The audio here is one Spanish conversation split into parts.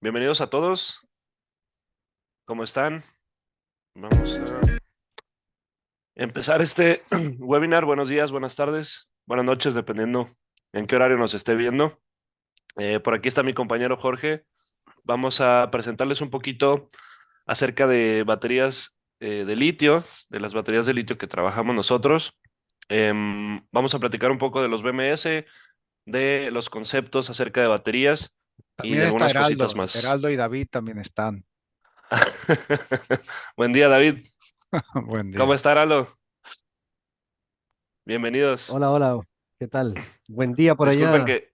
Bienvenidos a todos. ¿Cómo están? Vamos a empezar este webinar. Buenos días, buenas tardes, buenas noches, dependiendo en qué horario nos esté viendo. Por aquí está mi compañero Jorge. Vamos a presentarles un poquito acerca de baterías de litio, de las baterías de litio que trabajamos nosotros. Vamos a platicar un poco de los BMS, de los conceptos acerca de baterías y También de está algunas cositas Heraldo. más. Heraldo y David también están. Buen día, David. Buen ¿Cómo día. está, Aralo? Bienvenidos. Hola, hola, ¿qué tal? Buen día por Disculpen allá que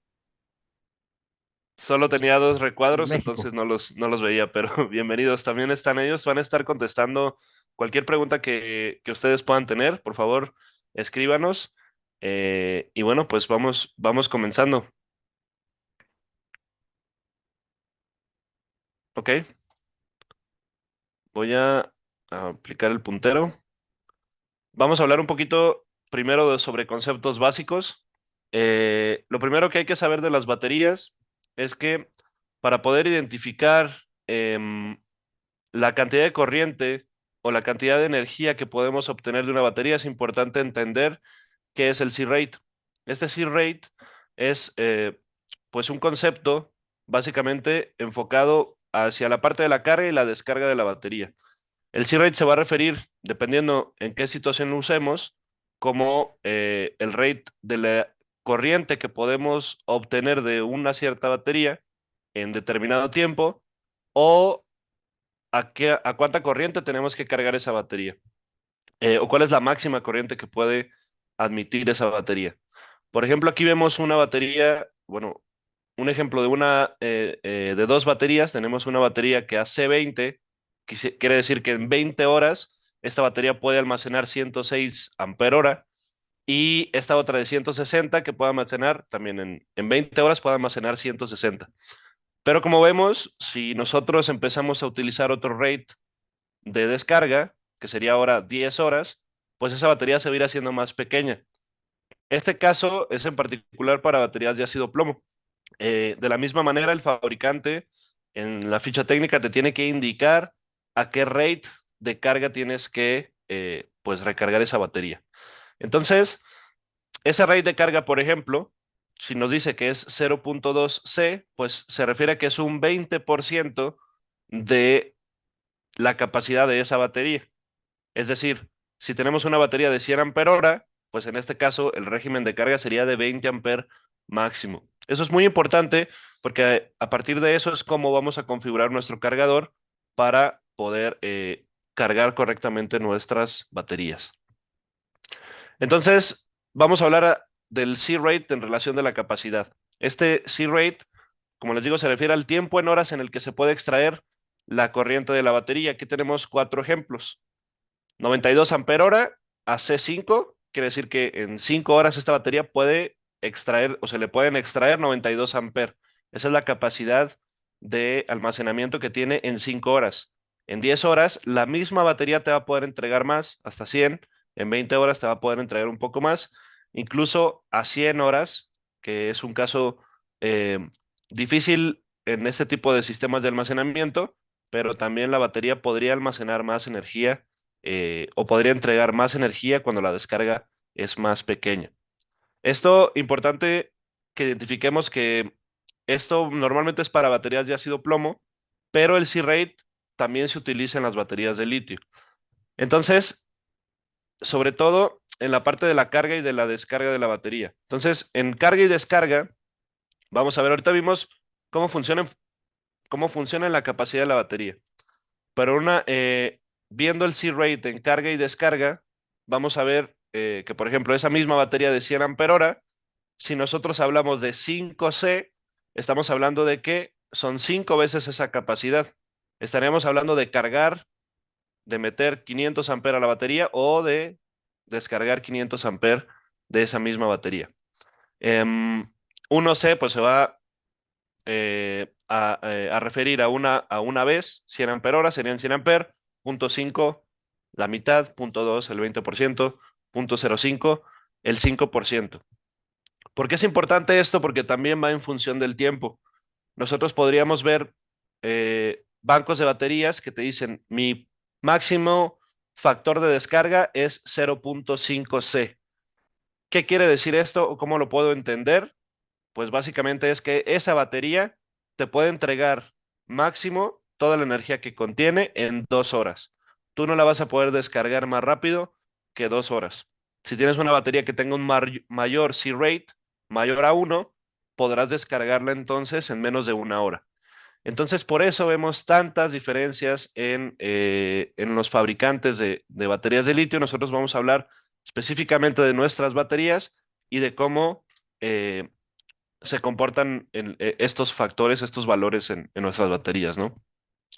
solo tenía dos en recuadros, México. entonces no los veía, pero bienvenidos. También están ellos, van a estar contestando cualquier pregunta que ustedes puedan tener. Por favor, escríbanos. Y bueno, pues vamos comenzando. Ok, voy a aplicar el puntero. Vamos a hablar un poquito primero sobre conceptos básicos. Lo primero que hay que saber de las baterías es que para poder identificar la cantidad de corriente o la cantidad de energía que podemos obtener de una batería, es importante entender qué es el C-rate. Este C-rate es pues un concepto básicamente enfocado hacia la parte de la carga y la descarga de la batería. El C-rate se va a referir, dependiendo en qué situación lo usemos, como el rate de la corriente que podemos obtener de una cierta batería en determinado tiempo o a cuánta corriente tenemos que cargar esa batería, o cuál es la máxima corriente que puede admitir esa batería. Por ejemplo, aquí vemos una batería, bueno, un ejemplo de de dos baterías. Tenemos una batería que a C20, quiere decir que en 20 horas esta batería puede almacenar 106 ampere hora, y esta otra de 160 que puede almacenar también en 20 horas puede almacenar 160. Pero como vemos, si nosotros empezamos a utilizar otro rate de descarga, que sería ahora 10 horas, pues esa batería se va a ir haciendo más pequeña. Este caso es en particular para baterías de ácido plomo. De la misma manera, el fabricante en la ficha técnica te tiene que indicar a qué rate de carga tienes que pues recargar esa batería. Entonces, ese rate de carga, por ejemplo, si nos dice que es 0.2 C, pues se refiere a que es un 20% de la capacidad de esa batería. Es decir, si tenemos una batería de 100 ampere hora, pues en este caso el régimen de carga sería de 20 ampere máximo. Eso es muy importante porque a partir de eso es como vamos a configurar nuestro cargador para poder cargar correctamente nuestras baterías. Entonces, vamos a hablar del C-rate en relación de la capacidad. Este C-rate, como les digo, se refiere al tiempo en horas en el que se puede extraer la corriente de la batería. Aquí tenemos cuatro ejemplos. 92 ampere hora a C5, quiere decir que en 5 horas esta batería puede extraer o se le pueden extraer 92 amperes. Esa es la capacidad de almacenamiento que tiene en 5 horas. En 10 horas, la misma batería te va a poder entregar más, hasta 100. En 20 horas te va a poder entregar un poco más, incluso a 100 horas, que es un caso eh, difícil en este tipo de sistemas de almacenamiento, pero también la batería podría almacenar más energía, o podría entregar más energía cuando la descarga es más pequeña. Esto importante que identifiquemos que esto normalmente es para baterías de ácido plomo, pero el C-rate también se utiliza en las baterías de litio. Entonces, sobre todo en la parte de la carga y de la descarga de la batería. Entonces, en carga y descarga, vamos a ver, ahorita vimos cómo funciona la capacidad de la batería. Pero viendo el C-rate en carga y descarga, vamos a ver que, por ejemplo, esa misma batería de 100 ampere hora, si nosotros hablamos de 5C, estamos hablando de que son 5 veces esa capacidad. Estaríamos hablando de cargar, de meter 500 amperes a la batería o de descargar 500 amperes de esa misma batería. 1C pues se va a referir a una vez. 100 ampere hora serían 100 ampere, punto 5 la mitad, punto 2 el 20%, punto 0.5 el 5%. ¿Por qué es importante esto? Porque también va en función del tiempo. Nosotros podríamos ver bancos de baterías que te dicen mi máximo factor de descarga es 0.5C. ¿Qué quiere decir esto o cómo lo puedo entender? Pues básicamente es que esa batería te puede entregar máximo toda la energía que contiene en 2 horas. Tú no la vas a poder descargar más rápido que 2 horas. Si tienes una batería que tenga un mayor C-rate, mayor a 1, podrás descargarla entonces en menos de 1 hora. Entonces, por eso vemos tantas diferencias en los fabricantes de baterías de litio. Nosotros vamos a hablar específicamente de nuestras baterías y de cómo eh, se comportan estos factores, estos valores en nuestras baterías, ¿no?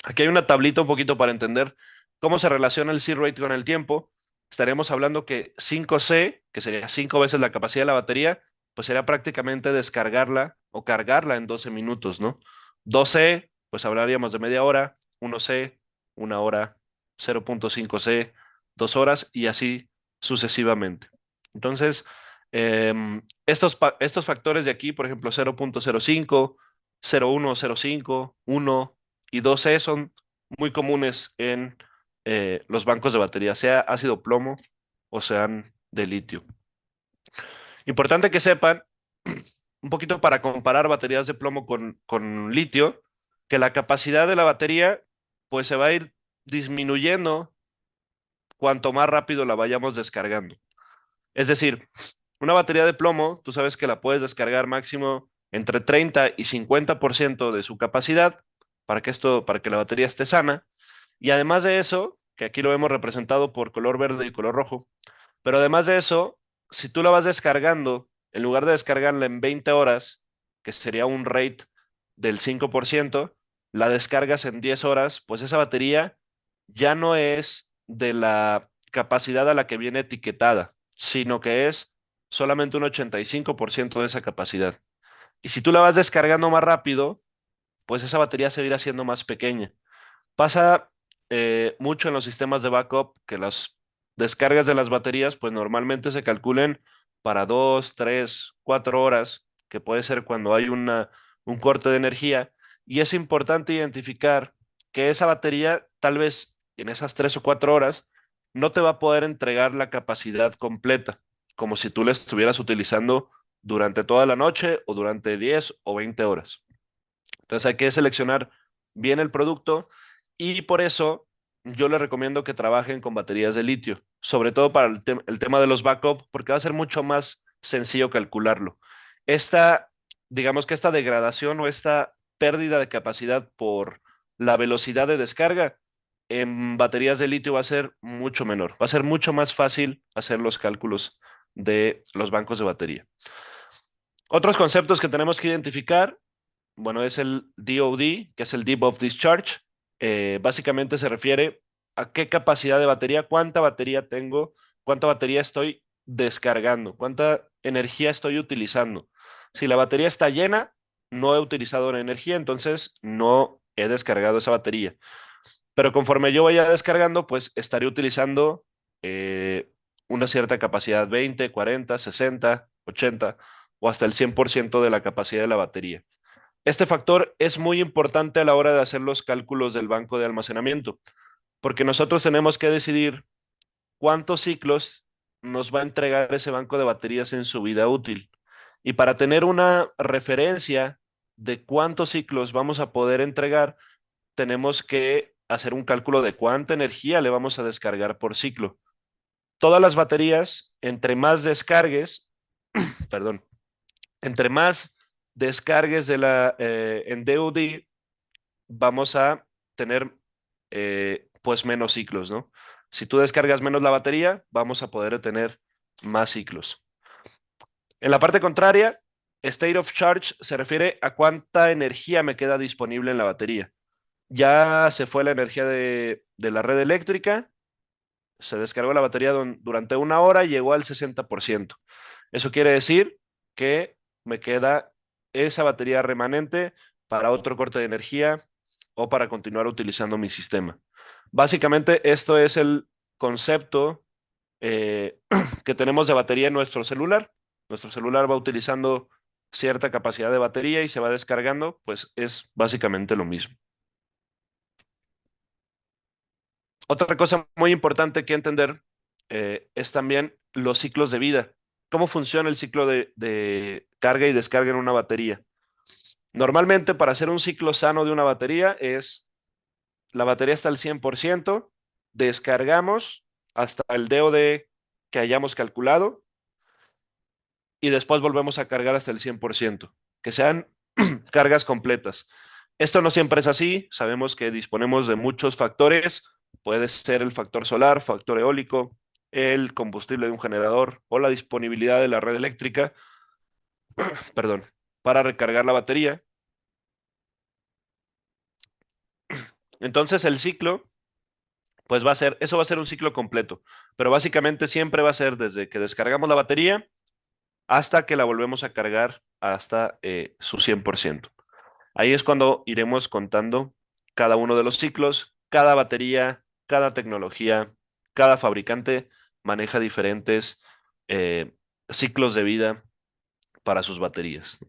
Aquí hay una tablita un poquito para entender cómo se relaciona el C-rate con el tiempo. Estaremos hablando que 5C, que sería 5 veces la capacidad de la batería, pues sería prácticamente descargarla o cargarla en 12 minutos, ¿no? 2C, pues hablaríamos de media hora, 1C, 1 hora, 0.5C, 2 horas y así sucesivamente. Entonces, estos factores de aquí, por ejemplo, 0.05, 0.1, 0.5, 1 y 2C son muy comunes en los bancos de batería, sea ácido plomo o sean de litio. Importante que sepan, un poquito para comparar baterías de plomo con litio, que la capacidad de la batería pues se va a ir disminuyendo cuanto más rápido la vayamos descargando. Es decir, una batería de plomo, tú sabes que la puedes descargar máximo entre 30 y 50% de su capacidad para que la batería esté sana. Y además de eso, que aquí lo vemos representado por color verde y color rojo, pero además de eso, si tú la vas descargando, en lugar de descargarla en 20 horas, que sería un rate del 5%, la descargas en 10 horas, pues esa batería ya no es de la capacidad a la que viene etiquetada, sino que es solamente un 85% de esa capacidad. Y si tú la vas descargando más rápido, pues esa batería se irá haciendo más pequeña. Pasa mucho en los sistemas de backup que las descargas de las baterías pues normalmente se calculen para 2, 3, 4 horas, que puede ser cuando hay un corte de energía. Y es importante identificar que esa batería tal vez en esas 3 o 4 horas no te va a poder entregar la capacidad completa, como si tú la estuvieras utilizando durante toda la noche o durante 10 o 20 horas. Entonces hay que seleccionar bien el producto y por eso yo les recomiendo que trabajen con baterías de litio, sobre todo para el tema de los backup, porque va a ser mucho más sencillo calcularlo. Esta, digamos que esta degradación o esta pérdida de capacidad por la velocidad de descarga en baterías de litio va a ser mucho menor. Va a ser mucho más fácil hacer los cálculos de los bancos de batería. Otros conceptos que tenemos que identificar, bueno, es el DOD, que es el Deep of Discharge. Básicamente se refiere a qué capacidad de batería, cuánta batería tengo, cuánta batería estoy descargando, cuánta energía estoy utilizando. Si la batería está llena, no he utilizado la energía, entonces no he descargado esa batería. Pero conforme yo vaya descargando, pues estaré utilizando una cierta capacidad, 20, 40, 60, 80 o hasta el 100% de la capacidad de la batería. Este factor es muy importante a la hora de hacer los cálculos del banco de almacenamiento, porque nosotros tenemos que decidir cuántos ciclos nos va a entregar ese banco de baterías en su vida útil. Y para tener una referencia de cuántos ciclos vamos a poder entregar, tenemos que hacer un cálculo de cuánta energía le vamos a descargar por ciclo. Todas las baterías, entre más descargues, perdón, entre más descargues en DoD, vamos a tener pues menos ciclos, ¿no? Si tú descargas menos la batería, vamos a poder tener más ciclos. En la parte contraria, state of charge se refiere a cuánta energía me queda disponible en la batería. Ya se fue la energía de la red eléctrica, se descargó la batería durante 1 hora y llegó al 60%. Eso quiere decir que me queda esa batería remanente para otro corte de energía o para continuar utilizando mi sistema. Básicamente, esto es el concepto que tenemos de batería en nuestro celular. Nuestro celular va utilizando cierta capacidad de batería y se va descargando, pues es básicamente lo mismo. Otra cosa muy importante que entender es también los ciclos de vida. ¿Cómo funciona el ciclo de carga y descarga en una batería? Normalmente, para hacer un ciclo sano de una batería la batería está al 100%, descargamos hasta el DOD que hayamos calculado y después volvemos a cargar hasta el 100%, que sean cargas completas. Esto no siempre es así, sabemos que disponemos de muchos factores, puede ser el factor solar, factor eólico, el combustible de un generador o la disponibilidad de la red eléctrica, perdón, para recargar la batería. Entonces el ciclo, pues eso va a ser un ciclo completo, pero básicamente siempre va a ser desde que descargamos la batería hasta que la volvemos a cargar hasta su 100%. Ahí es cuando iremos contando cada uno de los ciclos, cada batería, cada tecnología, cada fabricante maneja diferentes eh, ciclos de vida para sus baterías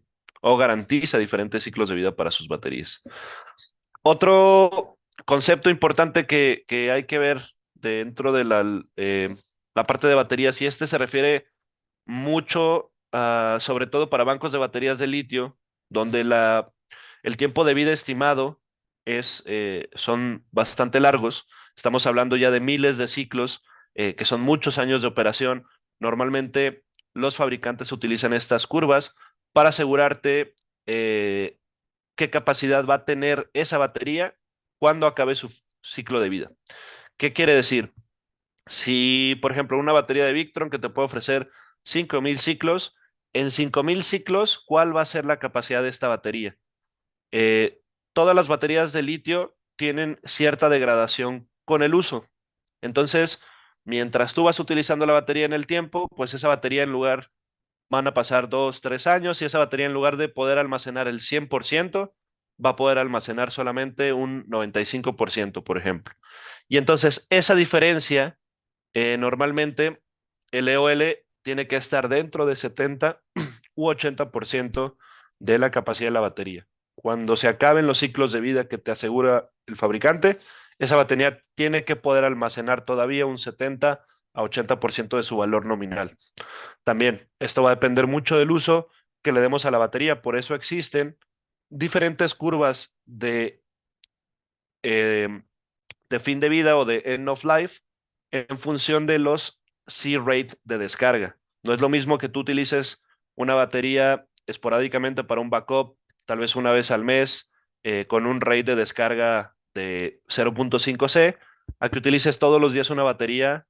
o garantiza diferentes ciclos de vida para sus baterías. Otro concepto importante que hay que ver dentro de la parte de baterías, y este se refiere mucho, sobre todo para bancos de baterías de litio, donde el tiempo de vida estimado son bastante largos. Estamos hablando ya de miles de ciclos, que son muchos años de operación. Normalmente los fabricantes utilizan estas curvas para asegurarte qué capacidad va a tener esa batería cuando acabe su ciclo de vida. ¿Qué quiere decir? Si, por ejemplo, una batería de Victron que te puede ofrecer 5000 ciclos, en 5000 ciclos, ¿cuál va a ser la capacidad de esta batería? Eh, Todas las baterías de litio tienen cierta degradación con el uso. Entonces, mientras tú vas utilizando la batería en el tiempo, pues esa batería en lugar, van a pasar 2, 3 años y esa batería en lugar de poder almacenar el 100%, va a poder almacenar solamente un 95%, por ejemplo. Y entonces esa diferencia normalmente el EOL tiene que estar dentro de 70 u 80% de la capacidad de la batería. Cuando se acaben los ciclos de vida que te asegura el fabricante, esa batería tiene que poder almacenar todavía un 70 a 80% de su valor nominal. También esto va a depender mucho del uso que le demos a la batería, por eso existen diferentes curvas eh, de fin de vida o de end of life en función de los C-rate de descarga. No es lo mismo que tú utilices una batería esporádicamente para un backup, tal vez una vez al mes, con un rate de descarga de 0.5C, a que utilices todos los días una batería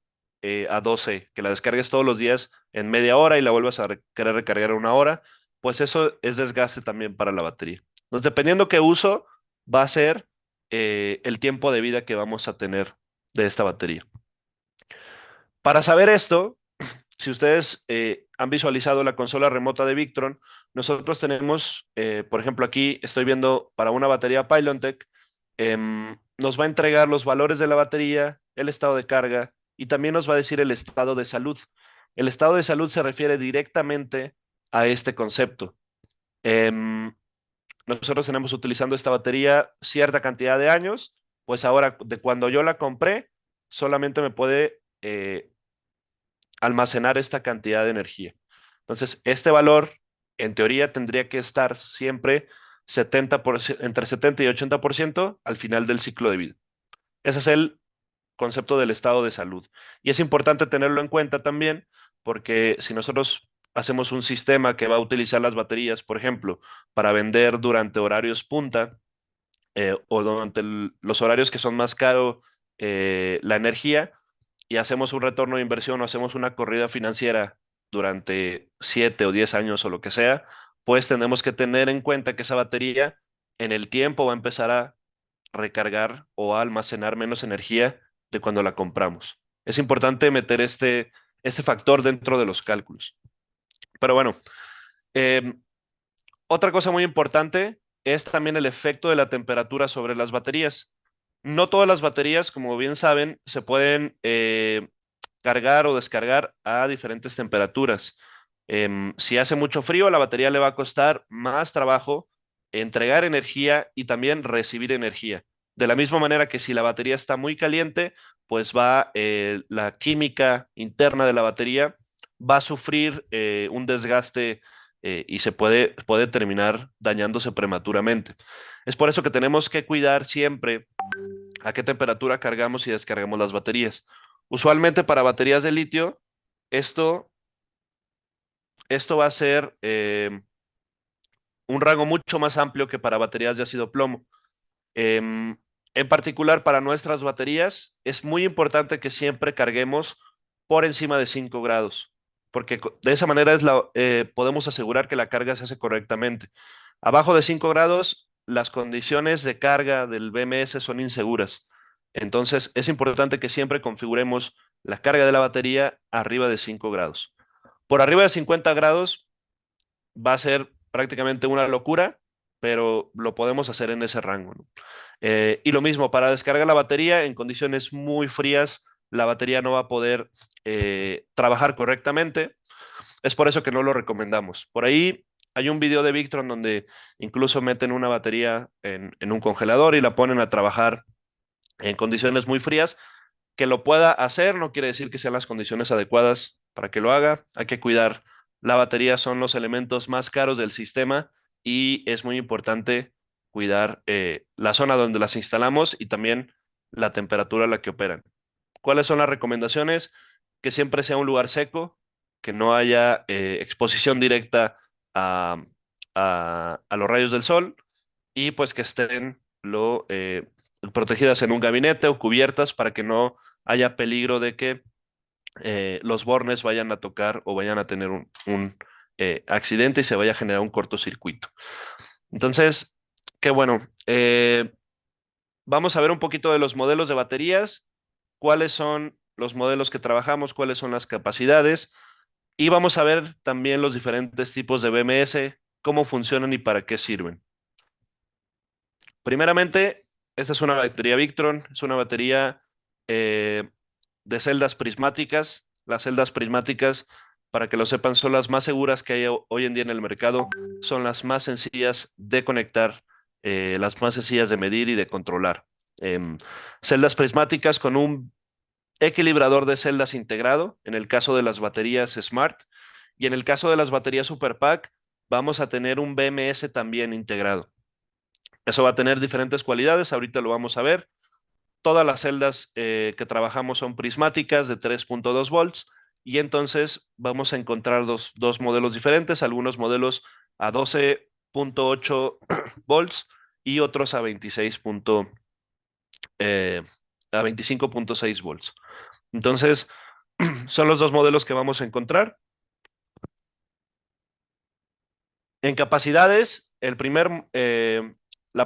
a 12, que la descargues todos los días en media hora y la vuelvas a querer recargar en una hora, pues eso es desgaste también para la batería. Entonces, dependiendo qué uso, va a ser el tiempo de vida que vamos a tener de esta batería. Para saber esto, si ustedes han visualizado la consola remota de Victron, nosotros tenemos, por ejemplo, aquí estoy viendo para una batería Pylontech, nos va a entregar los valores de la batería, el estado de carga y también nos va a decir el estado de salud. El estado de salud se refiere directamente a este concepto. Em, Nosotros tenemos utilizando esta batería cierta cantidad de años, pues ahora de cuando yo la compré, solamente me puede almacenar esta cantidad de energía. Entonces, este valor, en teoría, tendría que estar siempre 70%, entre 70 y 80% al final del ciclo de vida. Ese es el concepto del estado de salud. Y es importante tenerlo en cuenta también, porque si nosotros hacemos un sistema que va a utilizar las baterías, por ejemplo, para vender durante horarios punta o durante los horarios que son más caro la energía, y hacemos un retorno de inversión o hacemos una corrida financiera durante 7 o 10 años o lo que sea, pues tenemos que tener en cuenta que esa batería en el tiempo va a empezar a recargar o a almacenar menos energía de cuando la compramos. Es importante meter este factor dentro de los cálculos. Pero bueno, em, otra cosa muy importante es también el efecto de la temperatura sobre las baterías. No todas las baterías, como bien saben, se pueden cargar o descargar a diferentes temperaturas. Si hace mucho frío, a la batería le va a costar más trabajo entregar energía y también recibir energía. De la misma manera que si la batería está muy caliente, pues la química interna de la batería va a sufrir un desgaste y puede terminar dañándose prematuramente. Es por eso que tenemos que cuidar siempre a qué temperatura cargamos y descargamos las baterías. Usualmente para baterías de litio, esto, esto va a ser un rango mucho más amplio que para baterías de ácido plomo. Em, en particular, para nuestras baterías, es muy importante que siempre carguemos por encima de 5 grados, porque de esa manera podemos asegurar que la carga se hace correctamente. Abajo de 5 grados, las condiciones de carga del BMS son inseguras. Entonces, es importante que siempre configuremos la carga de la batería arriba de 5 grados. Por arriba de 50 grados, va a ser prácticamente una locura, pero lo podemos hacer en ese rango, ¿no? Y lo mismo, para descargar la batería en condiciones muy frías, la batería no va a poder trabajar correctamente. Es por eso que no lo recomendamos. Por ahí hay un video de Victron donde incluso meten una batería en un congelador y la ponen a trabajar en condiciones muy frías. Que lo pueda hacer no quiere decir que sean las condiciones adecuadas para que lo haga. Hay que cuidar. La batería son los elementos más caros del sistema y es muy importante cuidar la zona donde las instalamos y también la temperatura a la que operan. ¿Cuáles son las recomendaciones? Que siempre sea un lugar seco, que no haya exposición directa a, a los rayos del sol y pues que estén protegidas en un gabinete o cubiertas para que no haya peligro de que los bornes vayan a tocar o vayan a tener un accidente y se vaya a generar un cortocircuito. Entonces, qué bueno. Vamos a ver un poquito de los modelos de baterías, cuáles son los modelos que trabajamos, cuáles son las capacidades y vamos a ver también los diferentes tipos de BMS, cómo funcionan y para qué sirven. Primeramente, esta es una batería Victron, es una batería eh, de celdas prismáticas. Las celdas prismáticas, para que lo sepan, son las más seguras que hay hoy en día en el mercado, son las más sencillas de conectar, las más sencillas de medir y de controlar. Em, Celdas prismáticas con un equilibrador de celdas integrado, en el caso de las baterías Smart, y en el caso de las baterías Super Pack, vamos a tener un BMS también integrado. Eso va a tener diferentes cualidades, ahorita lo vamos a ver. Todas las celdas que trabajamos son prismáticas de 3.2 volts y entonces vamos a encontrar dos modelos diferentes, algunos modelos a 12.8 volts y otros eh, a 25.6 volts. Entonces, son los dos modelos que vamos a encontrar. En capacidades, la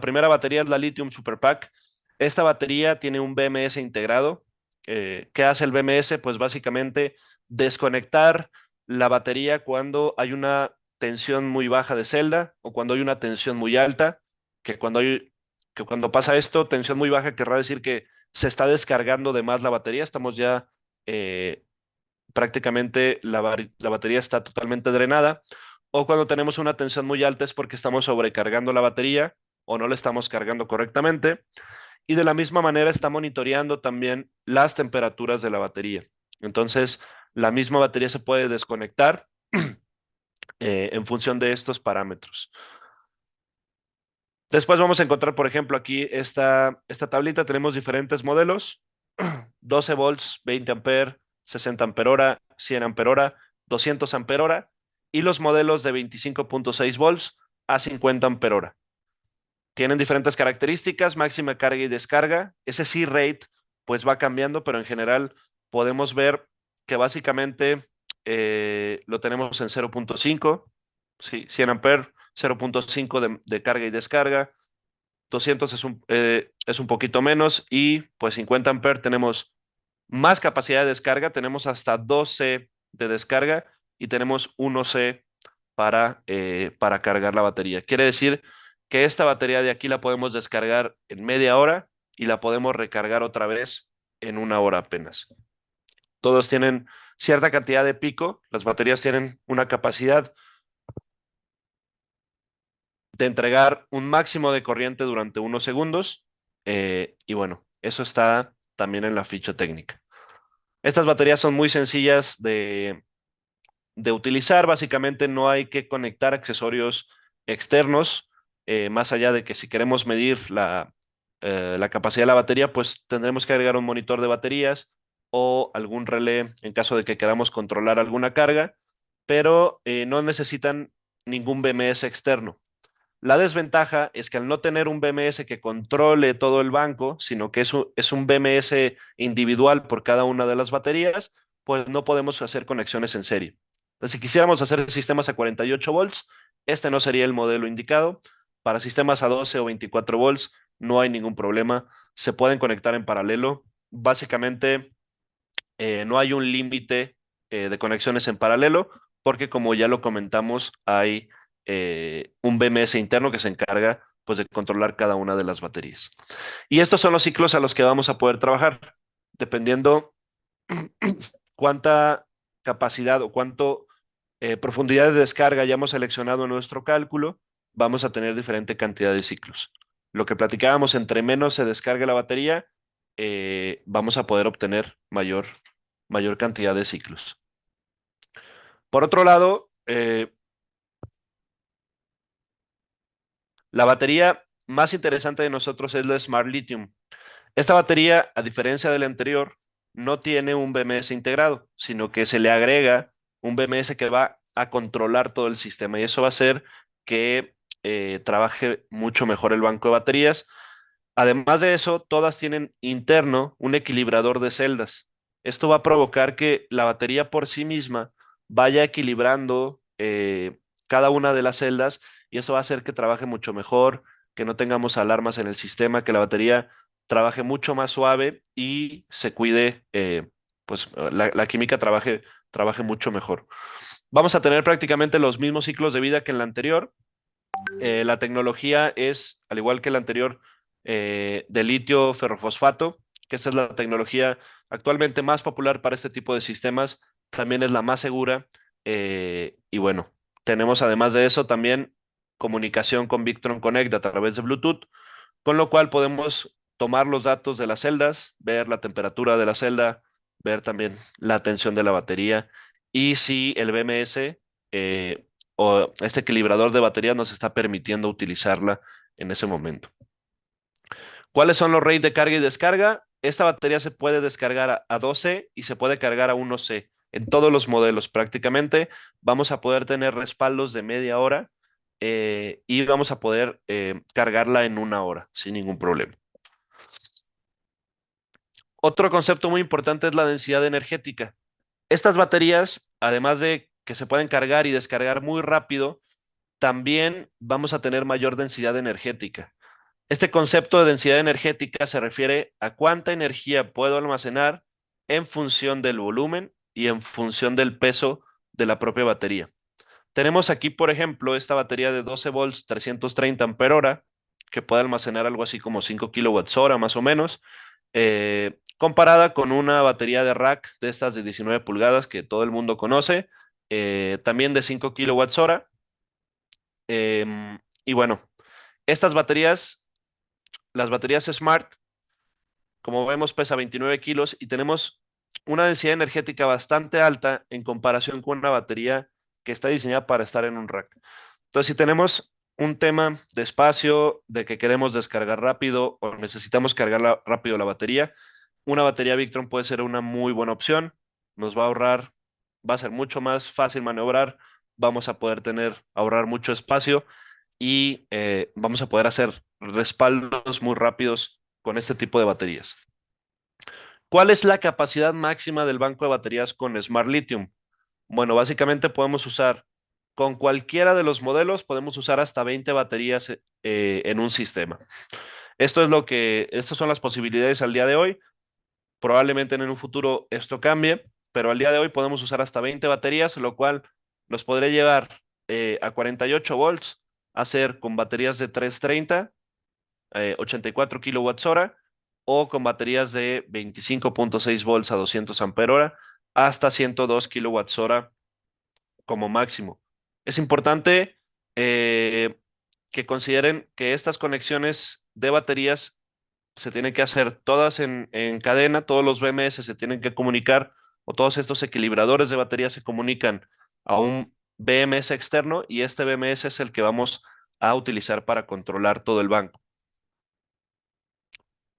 primera batería es la Lithium Super Pack. Esta batería tiene un BMS integrado. ¿Qué hace el BMS? Pues básicamente desconectar la batería cuando hay una tensión muy baja de celda o cuando hay una tensión muy alta, que cuando pasa esto, tensión muy baja querrá decir que se está descargando de más la batería. Estamos ya eh, prácticamente la batería está totalmente drenada, o cuando tenemos una tensión muy alta es porque estamos sobrecargando la batería o no la estamos cargando correctamente. Y de la misma manera está monitoreando también las temperaturas de la batería. Entonces, la misma batería se puede desconectar en función de estos parámetros. Después vamos a encontrar, por ejemplo, aquí esta tablita. Tenemos diferentes modelos: 12 volts, 20 amperes, 60 ampere hora, 100 ampere hora, 200 ampere hora y los modelos de 25.6 volts a 50 ampere hora. Tienen diferentes características, máxima carga y descarga. Ese C-rate pues va cambiando, pero en general podemos ver que básicamente lo tenemos en 0.5, sí, 100 amperes, 0.5 de carga y descarga. 200 es un poquito menos y pues 50 amperes tenemos más capacidad de descarga, tenemos hasta 2C de descarga y tenemos 1C para cargar la batería. Quiere decir que esta batería de aquí la podemos descargar en media hora y la podemos recargar otra vez en una hora apenas. Todos tienen cierta cantidad de pico, las baterías tienen una capacidad de entregar un máximo de corriente durante unos segundos. Y bueno, eso está también en la ficha técnica. Estas baterías son muy sencillas de utilizar. Básicamente no hay que conectar accesorios externos, más allá de que si queremos medir la capacidad de la batería, pues tendremos que agregar un monitor de baterías o algún relé en caso de que queramos controlar alguna carga, pero no necesitan ningún BMS externo. La desventaja es que al no tener un BMS que controle todo el banco, sino que es un BMS individual por cada una de las baterías, pues no podemos hacer conexiones en serie. Entonces, si quisiéramos hacer sistemas a 48 volts, este no sería el modelo indicado. Para sistemas a 12 o 24 volts no hay ningún problema. Se pueden conectar en paralelo. Básicamente, no hay un límite de conexiones en paralelo, porque como ya lo comentamos, hay un BMS interno que se encarga pues, de controlar cada una de las baterías. Y estos son los ciclos a los que vamos a poder trabajar, dependiendo cuánta capacidad o cuánto profundidad de descarga hayamos seleccionado en nuestro cálculo, vamos a tener diferente cantidad de ciclos. Lo que platicábamos, entre menos se descargue la batería, vamos a poder obtener mayor cantidad de ciclos. Por otro lado, la batería más interesante de nosotros es la Smart Lithium. Esta batería, a diferencia de la anterior, no tiene un BMS integrado, sino que se le agrega un BMS que va a controlar todo el sistema y eso va a hacer que trabaje mucho mejor el banco de baterías. Además de eso, todas tienen interno un equilibrador de celdas. Esto va a provocar que la batería por sí misma vaya equilibrando cada una de las celdas y eso va a hacer que trabaje mucho mejor, que no tengamos alarmas en el sistema, que la batería trabaje mucho más suave y se cuide, pues la química trabaje mucho mejor. Vamos a tener prácticamente los mismos ciclos de vida que en la anterior. La tecnología es, al igual que la anterior, de litio ferrofosfato, que esta es la tecnología actualmente más popular para este tipo de sistemas, también es la más segura. Y bueno, tenemos además de eso también comunicación con Victron Connect a través de Bluetooth, con lo cual podemos tomar los datos de las celdas, ver la temperatura de la celda, ver también la tensión de la batería y si el BMS o este equilibrador de batería nos está permitiendo utilizarla en ese momento. ¿Cuáles son los rates de carga y descarga? Esta batería se puede descargar a 12 y se puede cargar a 1C. En todos los modelos prácticamente vamos a poder tener respaldos de media hora y vamos a poder cargarla en 1 hora sin ningún problema. Otro concepto muy importante es la densidad energética. Estas baterías, además de que se pueden cargar y descargar muy rápido, también vamos a tener mayor densidad energética. Este concepto de densidad energética se refiere a cuánta energía puedo almacenar en función del volumen y en función del peso de la propia batería. Tenemos aquí, por ejemplo, esta batería de 12 volts, 330 ampere-hora, que puede almacenar algo así como 5 kWh más o menos, comparada con una batería de rack de estas de 19 pulgadas que todo el mundo conoce, también de 5 kWh. Y bueno, estas baterías, las baterías Smart, como vemos, pesa 29 kilos y tenemos una densidad energética bastante alta en comparación con una batería que está diseñada para estar en un rack. Entonces, si tenemos un tema de espacio, de que queremos descargar rápido o necesitamos cargar rápido la batería, una batería Victron puede ser una muy buena opción. Nos va a ahorrar, va a ser mucho más fácil maniobrar, vamos a poder ahorrar mucho espacio y vamos a poder hacer respaldos muy rápidos con este tipo de baterías. ¿Cuál es la capacidad máxima del banco de baterías con Smart Lithium? Bueno, básicamente podemos usar, con cualquiera de los modelos, podemos usar hasta 20 baterías en un sistema. Estas son las posibilidades al día de hoy. Probablemente en un futuro esto cambie, pero al día de hoy podemos usar hasta 20 baterías, lo cual nos podría llevar a 48 volts, a ser con baterías de 330, 84 kilowatts hora, o con baterías de 25.6 volts a 200 ampere hora, hasta 102 kilowatts hora como máximo. Es importante que consideren que estas conexiones de baterías se tienen que hacer todas en cadena, todos los BMS se tienen que comunicar, o todos estos equilibradores de batería se comunican a un BMS externo, y este BMS es el que vamos a utilizar para controlar todo el banco.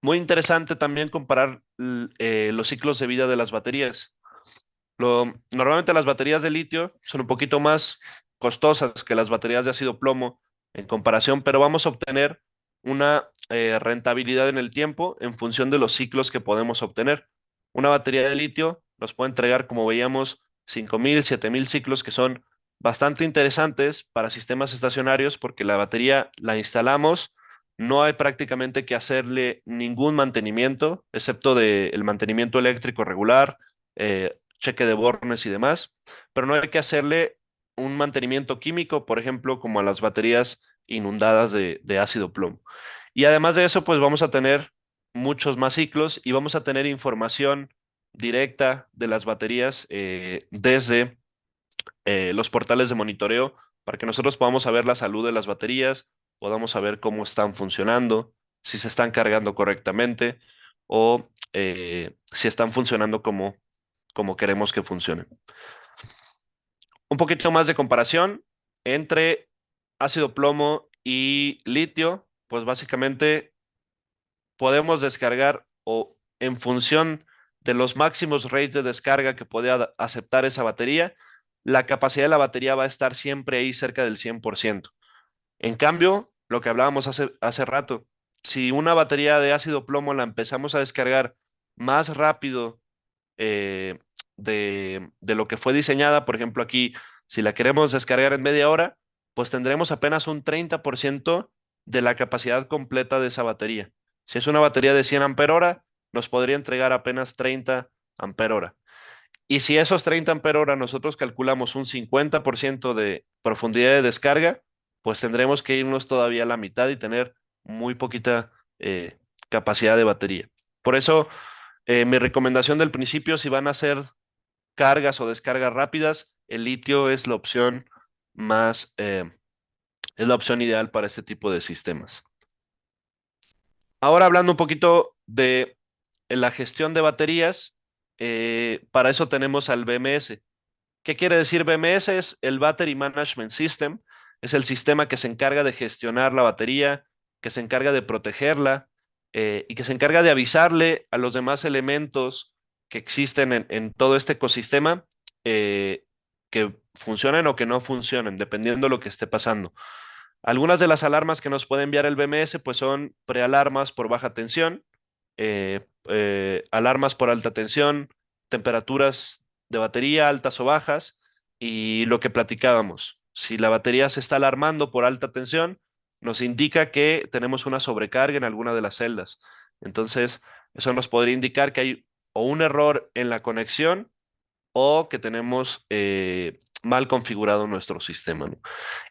Muy interesante también comparar los ciclos de vida de las baterías. Normalmente las baterías de litio son un poquito más costosas que las baterías de ácido plomo en comparación, pero vamos a obtener una rentabilidad en el tiempo en función de los ciclos que podemos obtener. Una batería de litio nos puede entregar, como veíamos, 5.000, 7.000 ciclos, que son bastante interesantes para sistemas estacionarios porque la batería la instalamos, no hay prácticamente que hacerle ningún mantenimiento, excepto el mantenimiento eléctrico regular, cheque de bornes y demás, pero no hay que hacerle un mantenimiento químico, por ejemplo, como a las baterías inundadas de ácido plomo. Y además de eso, pues vamos a tener muchos más ciclos y vamos a tener información directa de las baterías desde los portales de monitoreo para que nosotros podamos saber la salud de las baterías, podamos saber cómo están funcionando, si se están cargando correctamente o si están funcionando como queremos que funcionen. Un poquito más de comparación entre ácido plomo y litio, pues básicamente podemos descargar, o en función de los máximos rates de descarga que puede aceptar esa batería, la capacidad de la batería va a estar siempre ahí cerca del 100%. En cambio, lo que hablábamos hace rato, si una batería de ácido plomo la empezamos a descargar más rápido eh, de lo que fue diseñada, por ejemplo, aquí, si la queremos descargar en media hora, pues tendremos apenas un 30% de la capacidad completa de esa batería. Si es una batería de 100 ampere hora, nos podría entregar apenas 30 ampere hora. Y si esos 30 ampere hora nosotros calculamos un 50% de profundidad de descarga, pues tendremos que irnos todavía a la mitad y tener muy poquita capacidad de batería. Por eso, mi recomendación del principio, si van a hacer cargas o descargas rápidas, el litio es la opción más, es la opción ideal para este tipo de sistemas. Ahora hablando un poquito de la gestión de baterías, para eso tenemos al BMS. ¿Qué quiere decir BMS? Es el Battery Management System. Es el sistema que se encarga de gestionar la batería, que se encarga de protegerla y que se encarga de avisarle a los demás elementos que existen en todo este ecosistema que funcionen o que no funcionen, dependiendo de lo que esté pasando. Algunas de las alarmas que nos puede enviar el BMS pues son prealarmas por baja tensión, alarmas por alta tensión, temperaturas de batería altas o bajas, y lo que platicábamos. Si la batería se está alarmando por alta tensión, nos indica que tenemos una sobrecarga en alguna de las celdas. Entonces, eso nos podría indicar que hay o un error en la conexión o que tenemos mal configurado nuestro sistema, ¿no?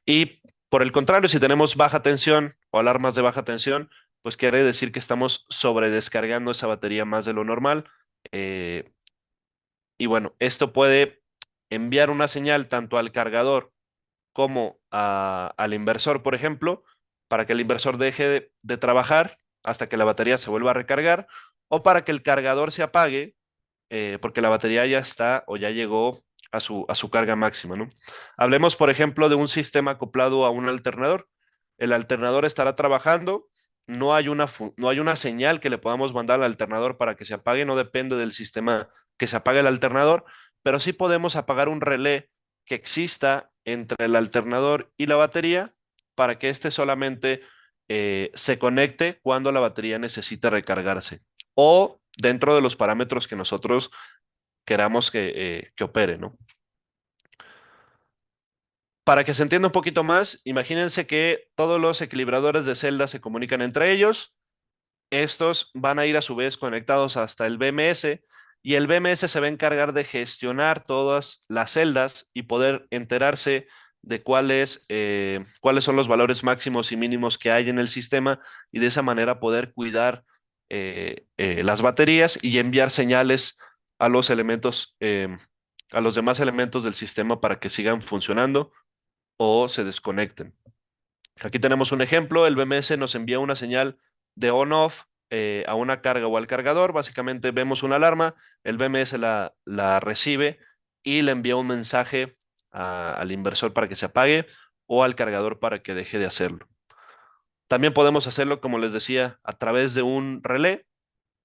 Y por el contrario, si tenemos baja tensión o alarmas de baja tensión, pues quiere decir que estamos sobredescargando esa batería más de lo normal. eh, y bueno, esto puede enviar una señal tanto al cargador como al inversor, por ejemplo, para que el inversor deje de trabajar hasta que la batería se vuelva a recargar, o para que el cargador se apague porque la batería ya está o ya llegó a su carga máxima, ¿no? Hablemos, por ejemplo, de un sistema acoplado a un alternador. El alternador estará trabajando, no hay una señal que le podamos mandar al alternador para que se apague, no depende del sistema que se apague el alternador, pero sí podemos apagar un relé que exista entre el alternador y la batería para que éste solamente se conecte cuando la batería necesite recargarse o dentro de los parámetros que nosotros queramos que opere, ¿no? Para que se entienda un poquito más, imagínense que todos los equilibradores de celdas se comunican entre ellos. Estos van a ir a su vez conectados hasta el BMS y el BMS se va a encargar de gestionar todas las celdas y poder enterarse de cuáles son los valores máximos y mínimos que hay en el sistema, y de esa manera poder cuidar las baterías y enviar señales a los elementos, a los demás elementos del sistema para que sigan funcionando o se desconecten. Aquí tenemos un ejemplo, el BMS nos envía una señal de on-off a una carga o al cargador, básicamente vemos una alarma, el BMS la recibe y le envía un mensaje al inversor para que se apague o al cargador para que deje de hacerlo. También podemos hacerlo, como les decía, a través de un relé.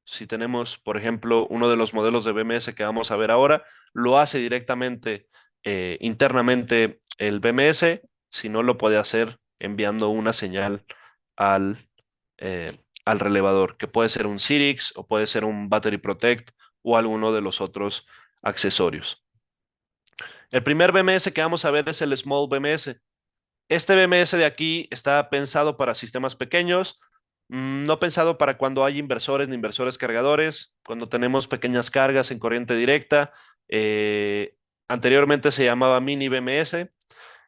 Si tenemos, por ejemplo, uno de los modelos de BMS que vamos a ver ahora, lo hace directamente internamente el BMS, si no lo puede hacer enviando una señal al, eh, al relevador, que puede ser un Cyrix o puede ser un Battery Protect o alguno de los otros accesorios. El primer BMS que vamos a ver es el Small BMS. Este BMS de aquí está pensado para sistemas pequeños, no pensado para cuando hay inversores ni inversores cargadores, cuando tenemos pequeñas cargas en corriente directa. Anteriormente se llamaba mini BMS.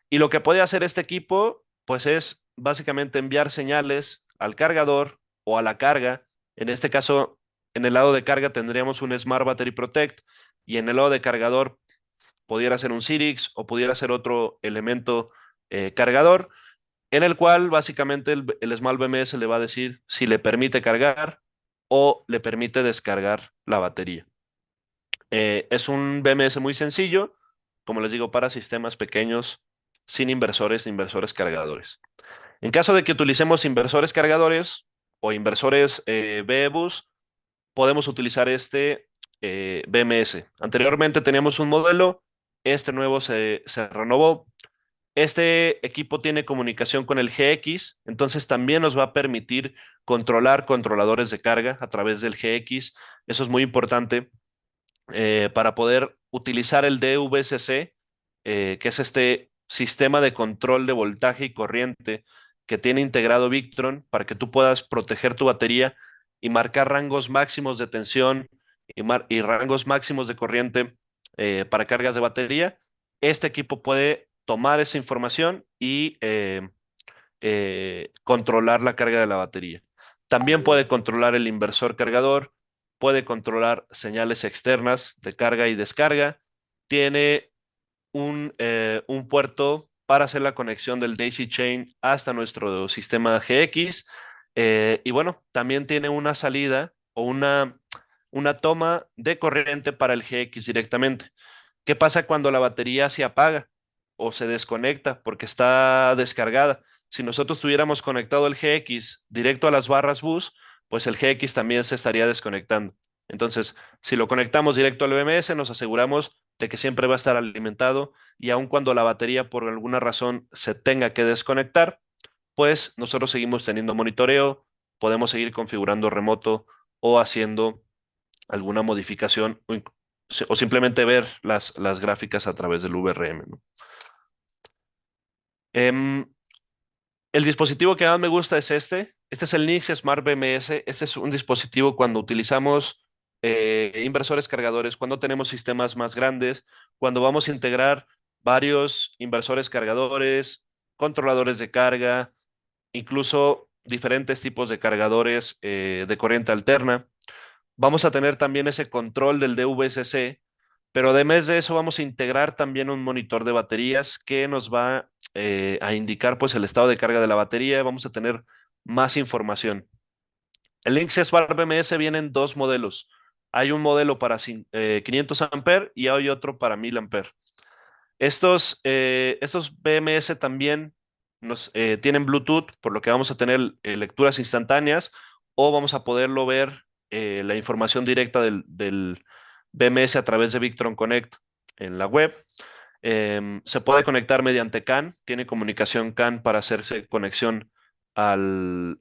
Y lo que puede hacer este equipo, pues es básicamente enviar señales al cargador o a la carga. En este caso, en el lado de carga tendríamos un Smart Battery Protect y en el lado de cargador pudiera ser un Cyrix o pudiera ser otro elemento cargador, en el cual básicamente el Small BMS le va a decir si le permite cargar o le permite descargar la batería. Es un BMS muy sencillo, como les digo, para sistemas pequeños sin inversores ni inversores cargadores. En caso de que utilicemos inversores cargadores o inversores BEBUS, podemos utilizar este BMS. Anteriormente teníamos un modelo, este nuevo se renovó. Este equipo tiene comunicación con el GX, entonces también nos va a permitir controlar controladores de carga a través del GX. Eso es muy importante para poder utilizar el DVCC, que es este sistema de control de voltaje y corriente que tiene integrado Victron para que tú puedas proteger tu batería y marcar rangos máximos de tensión y rangos máximos de corriente para cargas de batería. Este equipo puede tomar esa información y controlar la carga de la batería. También puede controlar el inversor cargador, puede controlar señales externas de carga y descarga. Tiene un puerto para hacer la conexión del Daisy Chain hasta nuestro sistema GX. Y bueno, también tiene una salida o una toma de corriente para el GX directamente. ¿Qué pasa cuando la batería se apaga o se desconecta porque está descargada? Si nosotros tuviéramos conectado el GX directo a las barras bus, pues el GX también se estaría desconectando. Entonces, si lo conectamos directo al BMS, nos aseguramos de que siempre va a estar alimentado y aun cuando la batería por alguna razón se tenga que desconectar, pues nosotros seguimos teniendo monitoreo, podemos seguir configurando remoto o haciendo alguna modificación o simplemente ver las gráficas a través del VRM, ¿no? Em, el dispositivo que más me gusta es este. Este es el Nix Smart BMS. Este es un dispositivo cuando utilizamos inversores cargadores, cuando tenemos sistemas más grandes, cuando vamos a integrar varios inversores cargadores, controladores de carga, incluso diferentes tipos de cargadores de corriente alterna. Vamos a tener también ese control del DVCC, pero además de eso vamos a integrar también un monitor de baterías que nos va a indicar pues el estado de carga de la batería. Vamos a tener más información. El Lynx Smart BMS vienen dos modelos. Hay un modelo para 500 amperes y hay otro para 1000 amperes. Estos BMS también tienen Bluetooth, por lo que vamos a tener lecturas instantáneas o vamos a poderlo ver la información directa del BMS a través de Victron Connect en la web. Se puede conectar mediante CAN, tiene comunicación CAN para hacerse conexión al,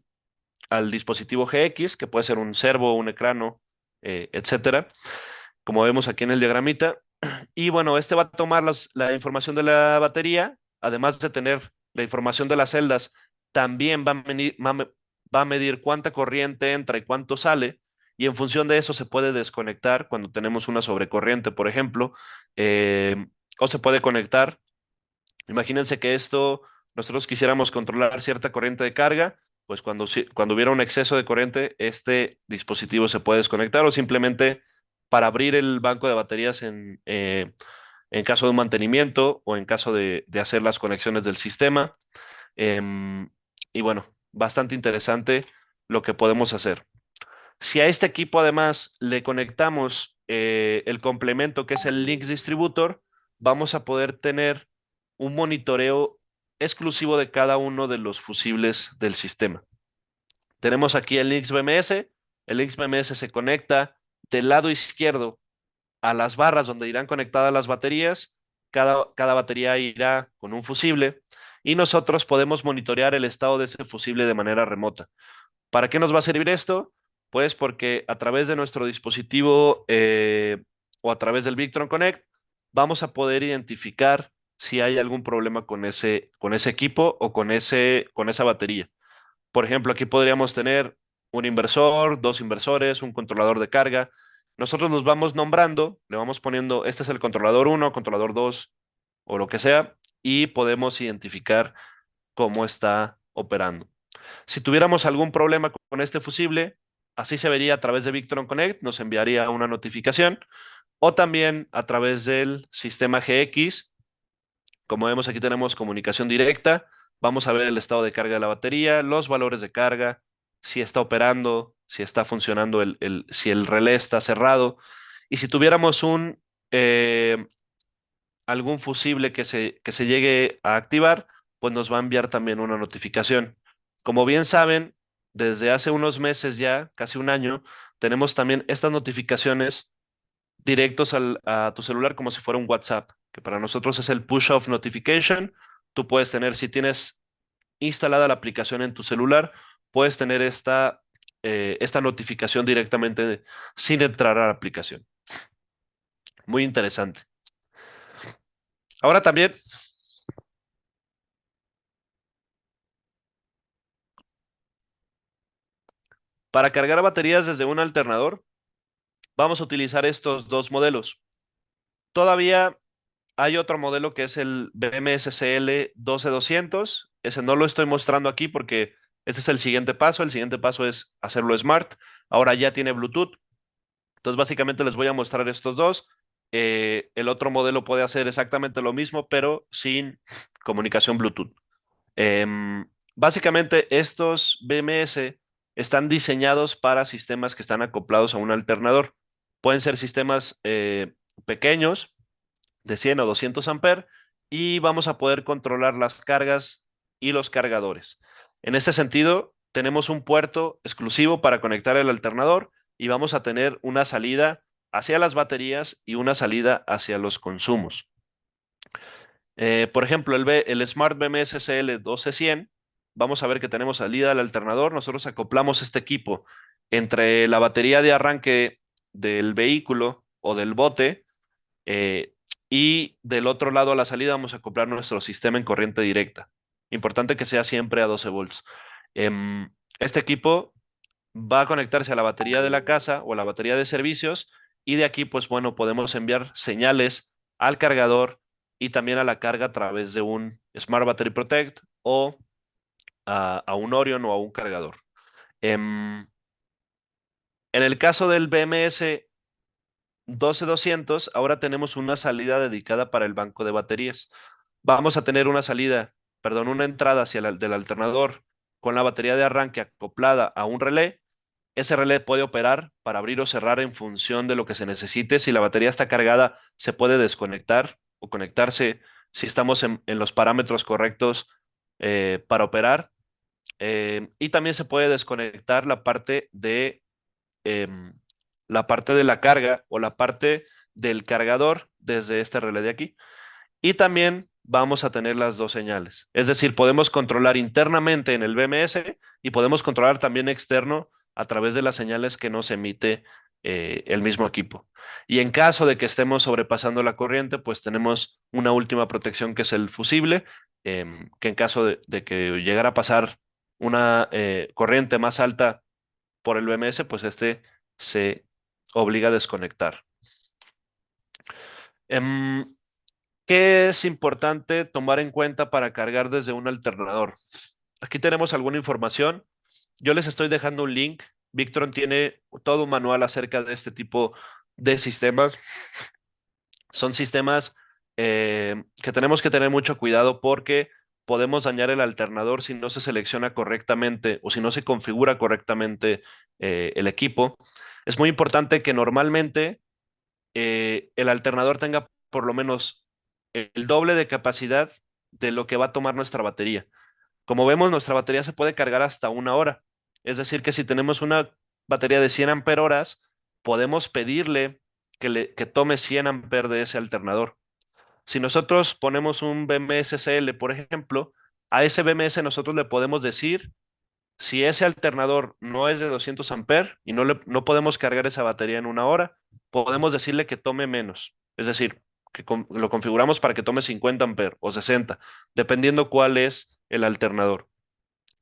al dispositivo GX, que puede ser un servo, un ecrano, etcétera, como vemos aquí en el diagramita. Y bueno, este va a tomar la información de la batería, además de tener la información de las celdas, también va a medir cuánta corriente entra y cuánto sale, y en función de eso se puede desconectar cuando tenemos una sobrecorriente, por ejemplo, o se puede conectar. Imagínense que nosotros quisiéramos controlar cierta corriente de carga, pues cuando hubiera un exceso de corriente, este dispositivo se puede desconectar o simplemente para abrir el banco de baterías en caso de un mantenimiento o en caso de hacer las conexiones del sistema. Em, y bueno, bastante interesante lo que podemos hacer. Si a este equipo además le conectamos el complemento que es el Linux Distributor, vamos a poder tener un monitoreo exclusivo de cada uno de los fusibles del sistema. Tenemos aquí el Linux BMS. El Linux BMS se conecta del lado izquierdo a las barras donde irán conectadas las baterías. Cada batería irá con un fusible y nosotros podemos monitorear el estado de ese fusible de manera remota. ¿Para qué nos va a servir esto? Pues porque a través de nuestro dispositivo o a través del Victron Connect vamos a poder identificar si hay algún problema con ese equipo o con esa batería. Por ejemplo, aquí podríamos tener un inversor, dos inversores, un controlador de carga. Nosotros los vamos nombrando, le vamos poniendo, este es el controlador 1, controlador 2 o lo que sea, y podemos identificar cómo está operando. Si tuviéramos algún problema con este fusible, así se vería a través de Victron Connect, nos enviaría una notificación, o también a través del sistema GX. Como vemos, aquí tenemos comunicación directa. Vamos a ver el estado de carga de la batería, los valores de carga, si está operando, si está funcionando, si el relé está cerrado. Y si tuviéramos algún fusible que se llegue a activar, pues nos va a enviar también una notificación. Como bien saben, desde hace unos meses ya, casi un año, tenemos también estas notificaciones directos a tu celular como si fuera un WhatsApp, que para nosotros es el push off notification. Tú puedes tener, si tienes instalada la aplicación en tu celular, puedes tener esta notificación directamente sin entrar a la aplicación. Muy interesante. Ahora también, para cargar baterías desde un alternador, vamos a utilizar estos dos modelos. Todavía hay otro modelo que es el BMSCL 12200. Ese no lo estoy mostrando aquí porque este es el siguiente paso. El siguiente paso es hacerlo smart. Ahora ya tiene Bluetooth. Entonces, básicamente les voy a mostrar estos dos. El otro modelo puede hacer exactamente lo mismo, pero sin comunicación Bluetooth. Básicamente, estos BMS están diseñados para sistemas que están acoplados a un alternador. Pueden ser sistemas pequeños de 100 o 200 amperes y vamos a poder controlar las cargas y los cargadores. En este sentido, tenemos un puerto exclusivo para conectar el alternador y vamos a tener una salida hacia las baterías y una salida hacia los consumos. Por ejemplo, el Smart BMS CL 12100, vamos a ver que tenemos salida al alternador. Nosotros acoplamos este equipo entre la batería de arranque del vehículo o del bote eh, y del otro lado a la salida vamos a acoplar nuestro sistema en corriente directa. Importante que sea siempre a 12 volts. Este equipo va a conectarse a la batería de la casa o a la batería de servicios y de aquí, pues bueno, podemos enviar señales al cargador y también a la carga a través de un Smart Battery Protect o a un Orion o a un cargador. En el caso del BMS 12200, ahora tenemos una salida dedicada para el banco de baterías. Vamos a tener una entrada hacia del alternador con la batería de arranque acoplada a un relé. Ese relé puede operar para abrir o cerrar en función de lo que se necesite. Si la batería está cargada, se puede desconectar o conectarse si estamos en los parámetros correctos para operar. Y también se puede desconectar em, la parte de la carga o la parte del cargador desde este relé de aquí. Y también vamos a tener las dos señales. Es decir, podemos controlar internamente en el BMS y podemos controlar también externo a través de las señales que nos emite el mismo equipo. Y en caso de que estemos sobrepasando la corriente, pues tenemos una última protección que es el fusible, que en caso de que llegara a pasar una corriente más alta por el BMS, pues este se obliga a desconectar. Em, ¿Qué es importante tomar en cuenta para cargar desde un alternador? Aquí tenemos alguna información. Yo les estoy dejando un link. Victron tiene todo un manual acerca de este tipo de sistemas. Son sistemas que tenemos que tener mucho cuidado porque podemos dañar el alternador si no se selecciona correctamente o si no se configura correctamente el equipo. Es muy importante que normalmente el alternador tenga por lo menos el doble de capacidad de lo que va a tomar nuestra batería. Como vemos, nuestra batería se puede cargar hasta 1 hora. Es decir, que si tenemos una batería de 100 horas, podemos pedirle que tome 100 amperes de ese alternador. Si nosotros ponemos un BMS CL, por ejemplo, a ese BMS nosotros le podemos decir si ese alternador no es de 200 amperes y no podemos cargar esa batería en 1 hora, podemos decirle que tome menos. Es decir, que lo configuramos para que tome 50 amperes o 60, dependiendo cuál es el alternador.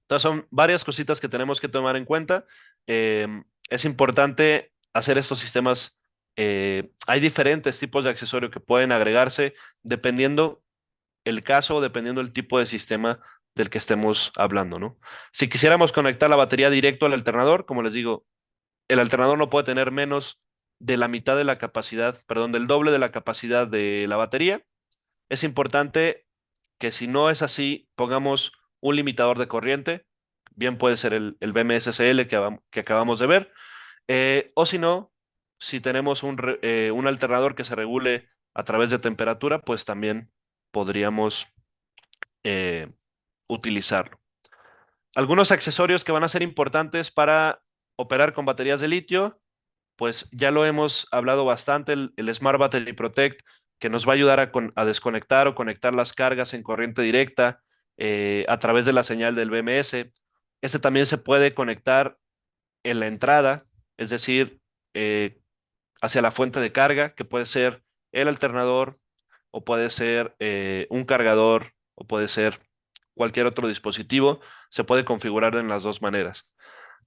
Entonces son varias cositas que tenemos que tomar en cuenta. Es importante hacer estos sistemas. Hay diferentes tipos de accesorios que pueden agregarse dependiendo el caso, dependiendo el tipo de sistema del que estemos hablando, ¿no? Si quisiéramos conectar la batería directo al alternador, como les digo, el alternador no puede tener menos de la mitad de la capacidad, perdón, del doble de la capacidad de la batería. Es importante que si no es así, pongamos un limitador de corriente, bien puede ser el BMSCL que acabamos de ver, o si no, si tenemos un alternador que se regule a través de temperatura, pues también podríamos eh, utilizarlo. Algunos accesorios que van a ser importantes para operar con baterías de litio, pues ya lo hemos hablado bastante, el Smart Battery Protect, que nos va a ayudar a desconectar o conectar las cargas en corriente directa a través de la señal del BMS. Este también se puede conectar en la entrada, es decir, eh, hacia la fuente de carga, que puede ser el alternador o puede ser un cargador o puede ser cualquier otro dispositivo. Se puede configurar en las dos maneras.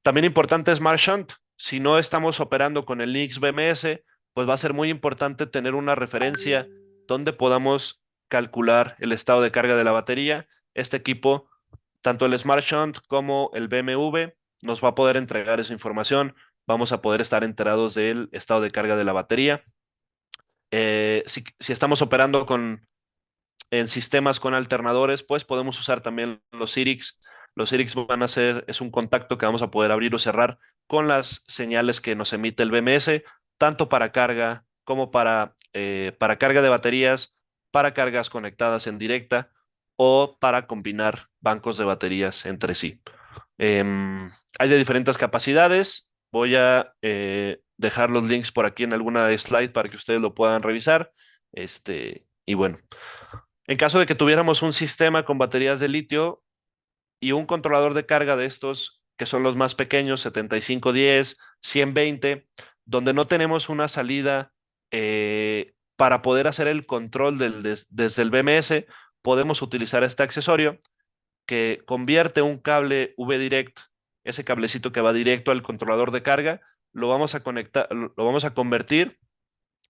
También importante Smart Shunt. Si no estamos operando con el Linux BMS, pues va a ser muy importante tener una referencia donde podamos calcular el estado de carga de la batería. Este equipo, tanto el Smart Shunt como el BMW, nos va a poder entregar esa información. Vamos a poder estar enterados del estado de carga de la batería. Si estamos operando en sistemas con alternadores, pues podemos usar también los CIRIX. Los CIRIX es un contacto que vamos a poder abrir o cerrar con las señales que nos emite el BMS, tanto para carga como para carga de baterías, para cargas conectadas en directa o para combinar bancos de baterías entre sí. Hay de diferentes capacidades. Voy a dejar los links por aquí en alguna slide para que ustedes lo puedan revisar. Y bueno, en caso de que tuviéramos un sistema con baterías de litio y un controlador de carga de estos, que son los más pequeños, 7510, 120, donde no tenemos una salida para poder hacer el control desde el BMS, podemos utilizar este accesorio que convierte un cable V-Direct, ese cablecito que va directo al controlador de carga, lo vamos a conectar, lo vamos a convertir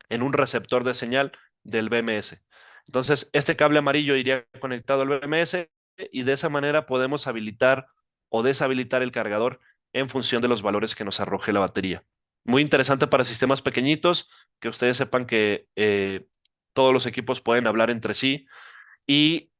en un receptor de señal del BMS. Entonces, este cable amarillo iría conectado al BMS y de esa manera podemos habilitar o deshabilitar el cargador en función de los valores que nos arroje la batería. Muy interesante para sistemas pequeñitos, que ustedes sepan que todos los equipos pueden hablar entre sí y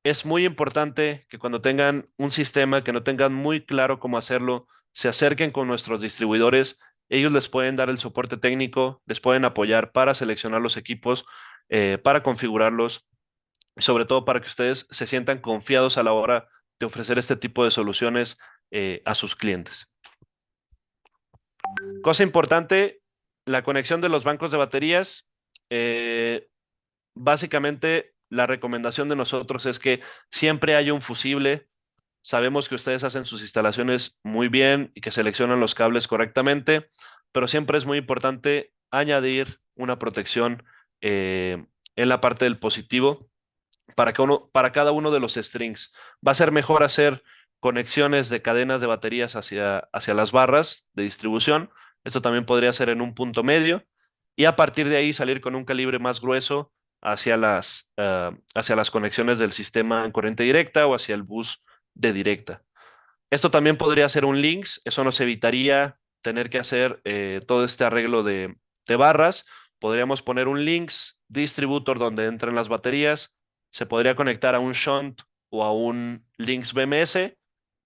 es muy importante que cuando tengan un sistema que no tengan muy claro cómo hacerlo, se acerquen con nuestros distribuidores. Ellos les pueden dar el soporte técnico, les pueden apoyar para seleccionar los equipos, para configurarlos, y sobre todo para que ustedes se sientan confiados a la hora de ofrecer este tipo de soluciones a sus clientes. Cosa importante, la conexión de los bancos de baterías. Básicamente, la recomendación de nosotros es que siempre haya un fusible. Sabemos que ustedes hacen sus instalaciones muy bien y que seleccionan los cables correctamente, pero siempre es muy importante añadir una protección en la parte del positivo para cada uno de los strings. Va a ser mejor hacer conexiones de cadenas de baterías hacia las barras de distribución. Esto también podría ser en un punto medio y a partir de ahí salir con un calibre más grueso hacia las conexiones del sistema en corriente directa o hacia el bus de directa. Esto también podría ser un links, eso nos evitaría tener que hacer todo este arreglo de barras. Podríamos poner un links distributor donde entren las baterías, se podría conectar a un shunt o a un Lynx BMS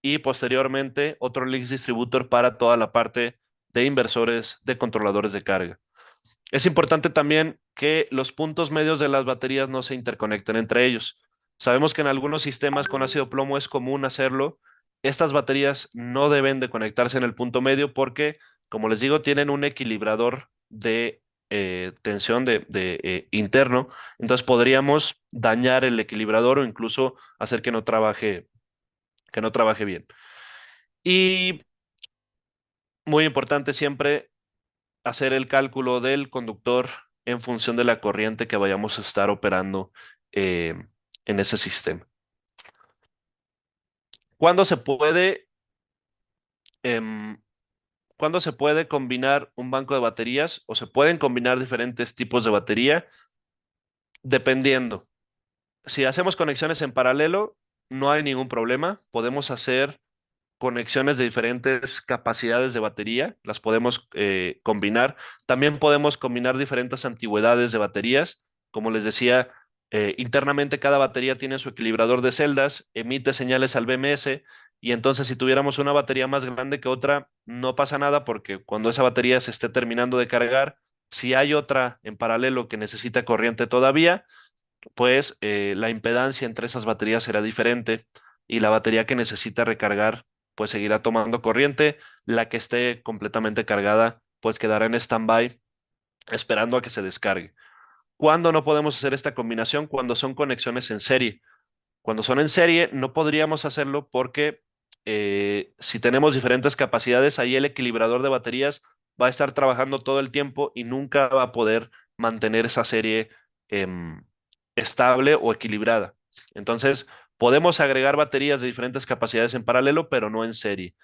y posteriormente otro Lynx Distributor para toda la parte de inversores, de controladores de carga. Es importante también que los puntos medios de las baterías no se interconecten entre ellos. Sabemos que en algunos sistemas con ácido plomo es común hacerlo. Estas baterías no deben de conectarse en el punto medio porque, como les digo, tienen un equilibrador de tensión interno. Entonces podríamos dañar el equilibrador o incluso hacer que no trabaje bien. Y muy importante siempre hacer el cálculo del conductor en función de la corriente que vayamos a estar operando eh, en ese sistema. ¿Cuándo se puede, em, cuándo se puede combinar un banco de baterías o se pueden combinar diferentes tipos de batería? Dependiendo. Si hacemos conexiones en paralelo, no hay ningún problema. Podemos hacer conexiones de diferentes capacidades de batería, las podemos combinar. También podemos combinar diferentes antigüedades de baterías. Como les decía, internamente cada batería tiene su equilibrador de celdas, emite señales al BMS y entonces si tuviéramos una batería más grande que otra, no pasa nada porque cuando esa batería se esté terminando de cargar, si hay otra en paralelo que necesita corriente todavía, pues la impedancia entre esas baterías será diferente y la batería que necesita recargar pues seguirá tomando corriente, la que esté completamente cargada pues quedará en stand-by esperando a que se descargue. ¿Cuándo no podemos hacer esta combinación? Cuando son conexiones en serie. Cuando son en serie no podríamos hacerlo porque si tenemos diferentes capacidades, ahí el equilibrador de baterías va a estar trabajando todo el tiempo y nunca va a poder mantener esa serie em, estable o equilibrada. Entonces, podemos agregar baterías de diferentes capacidades en paralelo, pero no en serie.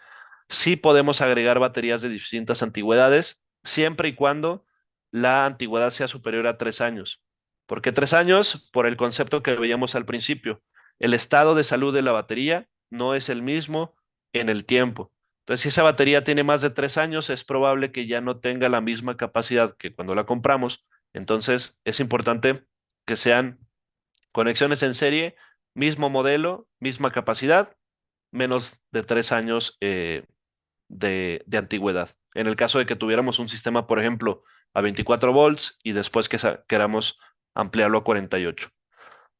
Sí podemos agregar baterías de distintas antigüedades, siempre y cuando la antigüedad sea superior a 3 años. ¿Por qué 3 años? Por el concepto que veíamos al principio. El estado de salud de la batería no es el mismo en el tiempo. Entonces, si esa batería tiene más de 3 años, es probable que ya no tenga la misma capacidad que cuando la compramos. Entonces, es importante que sean conexiones en serie, mismo modelo, misma capacidad, menos de 3 años de antigüedad. En el caso de que tuviéramos un sistema, por ejemplo, a 24 volts y después que queramos ampliarlo a 48.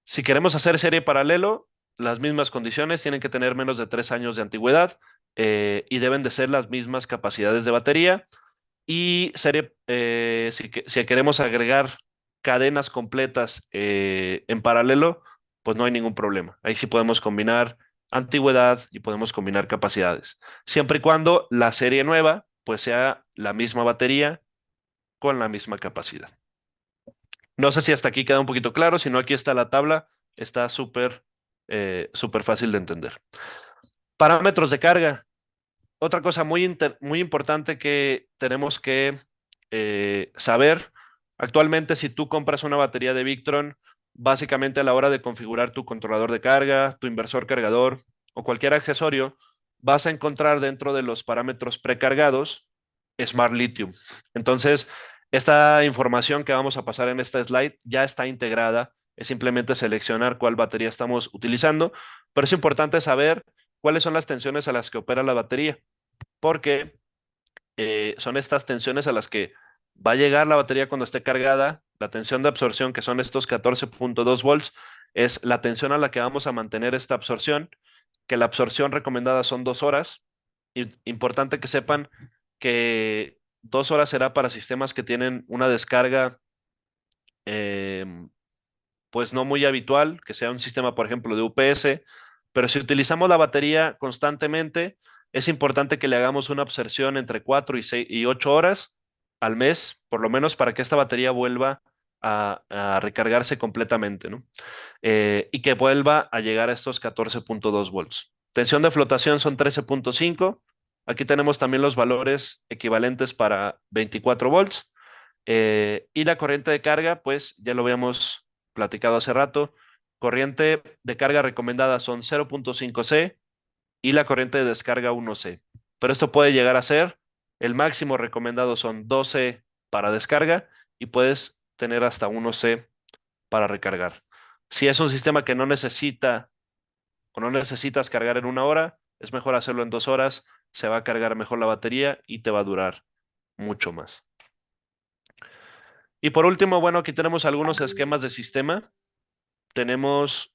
Si queremos hacer serie paralelo, las mismas condiciones tienen que tener menos de 3 años de antigüedad y deben de ser las mismas capacidades de batería. Y serie, si queremos agregar cadenas completas en paralelo, pues no hay ningún problema. Ahí sí podemos combinar antigüedad y podemos combinar capacidades. Siempre y cuando la serie nueva pues sea la misma batería con la misma capacidad. No sé si hasta aquí queda un poquito claro, si no aquí está la tabla, está súper fácil de entender. Parámetros de carga. Otra cosa muy importante que tenemos que saber, actualmente si tú compras una batería de Victron, básicamente a la hora de configurar tu controlador de carga, tu inversor cargador o cualquier accesorio, vas a encontrar dentro de los parámetros precargados Smart Lithium. Entonces, esta información que vamos a pasar en esta slide ya está integrada, es simplemente seleccionar cuál batería estamos utilizando, pero es importante saber cuáles son las tensiones a las que opera la batería porque son estas tensiones a las que va a llegar la batería cuando esté cargada. La tensión de absorción, que son estos 14.2 volts, es la tensión a la que vamos a mantener esta absorción, que la absorción recomendada son 2 horas. Importante que sepan que 2 horas será para sistemas que tienen una descarga pues no muy habitual, que sea un sistema, por ejemplo, de UPS, pero si utilizamos la batería constantemente, es importante que le hagamos una absorción entre 4 y 8 horas al mes, por lo menos para que esta batería vuelva a recargarse completamente, ¿no? Y que vuelva a llegar a estos 14.2 volts. Tensión de flotación son 13.5. Aquí tenemos también los valores equivalentes para 24 volts. Y la corriente de carga, pues ya lo habíamos platicado hace rato. Corriente de carga recomendada son 0.5C y la corriente de descarga 1C. Pero esto puede llegar a ser, el máximo recomendado son 12 para descarga y puedes tener hasta 1C para recargar. Si es un sistema que no necesita o no necesitas cargar en 1 hora, es mejor hacerlo en 2 horas, se va a cargar mejor la batería y te va a durar mucho más. Y por último, bueno, aquí tenemos algunos esquemas de sistema. Tenemos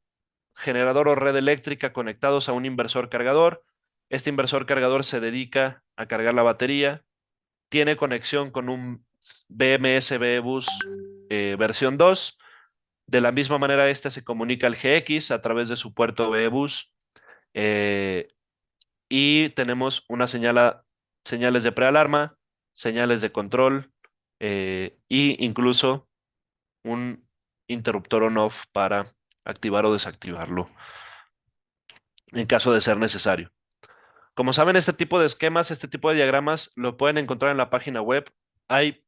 generador o red eléctrica conectados a un inversor cargador. Este inversor cargador se dedica a cargar la batería. Tiene conexión con un BMS BE-Bus versión 2. De la misma manera, este se comunica al GX a través de su puerto BE-Bus. Y tenemos señales de prealarma, señales de control y incluso un interruptor on-off para activar o desactivarlo en caso de ser necesario. Como saben, este tipo de esquemas, este tipo de diagramas lo pueden encontrar en la página web. Hay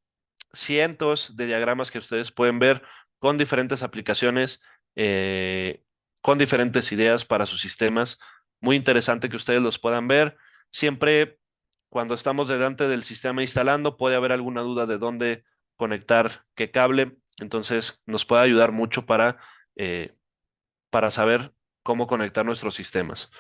cientos de diagramas que ustedes pueden ver con diferentes aplicaciones, eh, con diferentes ideas para sus sistemas. Muy interesante que ustedes los puedan ver. Siempre cuando estamos delante del sistema instalando, puede haber alguna duda de dónde conectar qué cable. Entonces, nos puede ayudar mucho para saber cómo conectar nuestros sistemas.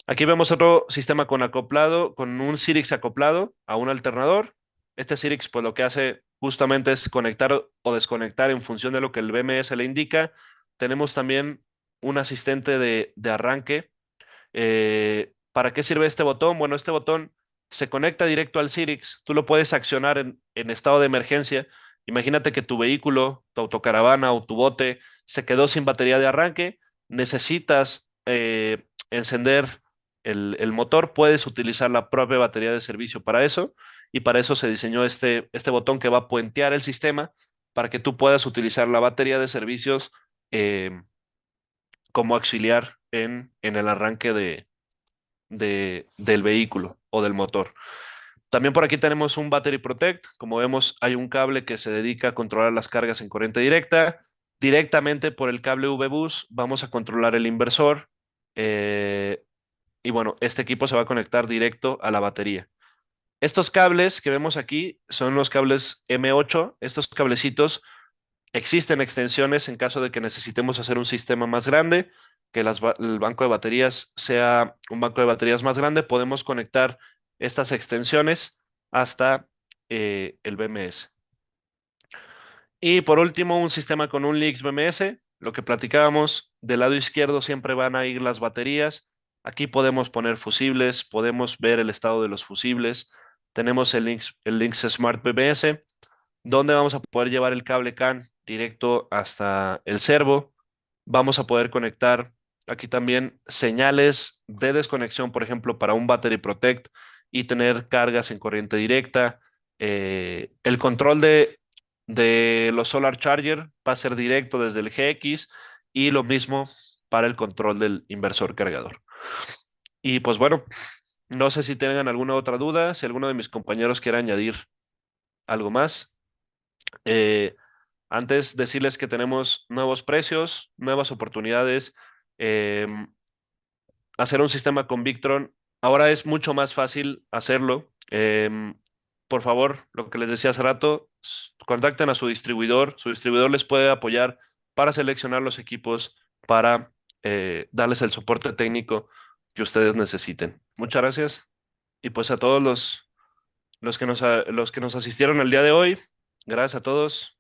Aquí vemos otro sistema con un Cyrix acoplado a un alternador. Este Cyrix, pues lo que hace justamente es conectar o desconectar en función de lo que el BMS le indica. Tenemos también un asistente de arranque. ¿Para qué sirve este botón? Bueno, este botón se conecta directo al Cyrix. Tú lo puedes accionar en estado de emergencia. Imagínate que tu vehículo, tu autocaravana o tu bote se quedó sin batería de arranque. Necesitas encender el motor. Puedes utilizar la propia batería de servicio para eso. Y para eso se diseñó este botón que va a puentear el sistema para que tú puedas utilizar la batería de servicios como auxiliar en el arranque del vehículo o del motor. También por aquí tenemos un Battery Protect. Como vemos, hay un cable que se dedica a controlar las cargas en corriente directa. Directamente por el cable V-Bus vamos a controlar el inversor. eh, y bueno, este equipo se va a conectar directo a la batería. Estos cables que vemos aquí son los cables M8. Estos cablecitos existen extensiones en caso de que necesitemos hacer un sistema más grande, que el banco de baterías sea un banco de baterías más grande. Podemos conectar estas extensiones hasta el BMS. Y por último, un sistema con un Leaks BMS. Lo que platicábamos, del lado izquierdo siempre van a ir las baterías. Aquí podemos poner fusibles, podemos ver el estado de los fusibles. Tenemos el Lynx Smart BMS donde vamos a poder llevar el cable CAN directo hasta el servo. Vamos a poder conectar aquí también señales de desconexión, por ejemplo, para un Battery Protect y tener cargas en corriente directa. El control de los Solar Charger va a ser directo desde el GX y lo mismo para el control del inversor cargador. Y pues bueno, no sé si tengan alguna otra duda, si alguno de mis compañeros quiere añadir algo más. Eh, Antes decirles que tenemos nuevos precios, nuevas oportunidades. Hacer un sistema con Victron ahora es mucho más fácil hacerlo. Por favor, lo que les decía hace rato, contacten a su distribuidor. Su distribuidor les puede apoyar para seleccionar los equipos, para darles el soporte técnico que ustedes necesiten. Muchas gracias. Y pues a todos los que nos asistieron el día de hoy, gracias a todos.